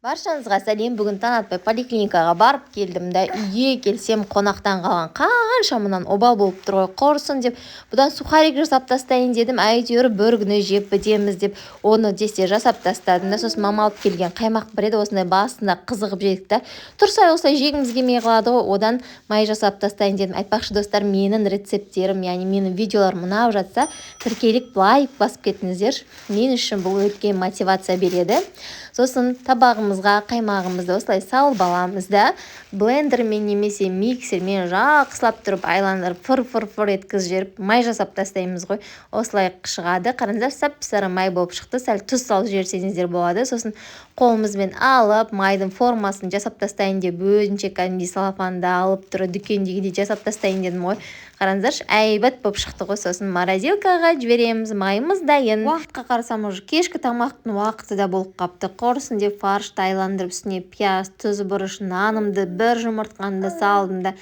Баршаңызға сәлем. Бүгін таң атпай поликлиникаға барып келдім да, үйге келсем қонақтан қалған қанша мұнан обал болып тұр ғой, құрсын деп, бұдан сухарик жасап тастайын дедім, әйтеуір бір күні жеп бітеміз деп, оны десте жасап тастадым да, сосын мама алып келген қаймақ бар еді, осындай басында қызығып жедік та, тұрса осылай жегіміз келмей қалады ғой, одан май жасап тастайын дедім. Айтпақшы достар, менің рецепттерім, яғни менің видеоларым ұнап жатса, тіркеліп лайк басып кетіңіздер. Мен үшін бұл үлкен мотивация береді. Сосын табағымызға қаймағымызды осылай салып аламыз да, блендермен немесе миксермен жақсылап тұрып айландырып фыр еткізіп жіберіп май жасап тастаймыз ғой. Осылай шығады. Қараңыздар, сап-сары май болып шықты. Сәл тұз салып жіберсеңіздер болады. Сосын қолымызбен алып майдың формасын жасап тастайын деп, өзінше кәдімгідей салафанды алып тұрып дүкендегідей жасап тастайын дедім ғой. Қараңыздаршы, әйбат болып шықты ғой. Сосын морозилкаға жібереміз. Майымыз дайын. Уақытқа қарасам уже кешкі тамақтың уақыты да болып қапты. Құрсын деп фаршты айландырып, үстіне пияз, тұз, бұрыш, нанымды, бір жұмыртқаны салдым да,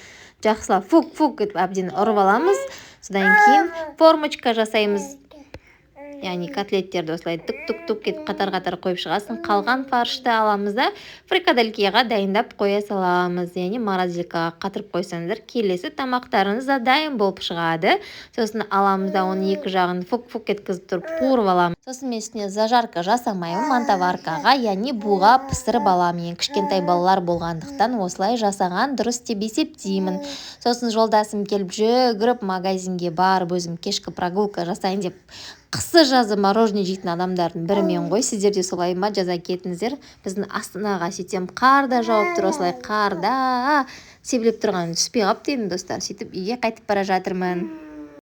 жақсылап фук етіп әбден ұрып аламыз. Содан кейін формочка жасаймыз. Яғни котлеттерді осылай тук етіп қатар-қатар қойып шығасын. Қалған фаршты аламыз да фрикаделькеға дайындап қоя саламыз. Яғни морозилкаға қатырып қойсаңыздар, келесі тамақтарыңыз да дайын болып шығады. Сосын аламыз да оны екі жағын фук еткізіп тұрып қуырып аламыз. Сосын мен үстіне зажарка жасамаймын, мантоваркаға, яғни буға пісіріп аламын. Кішкентай балалар болғандықтан осылай жасаған дұрыс деп есептеймін. Сосын жолдасым келіп жүгіріп магазинге барып, өзім кешкі прогулка жасайын деп қысы жазы мороженое жейтін адамдардың бірімен ғой. Сіздер де солай ма, жаза кетіңіздер. Біздің Астанаға сөйтсем қар да жауып тұр, осылай қарда себіліп тұрған түспей қалып дедім достар. Сөйтіп үйге қайтып бара жатырмын.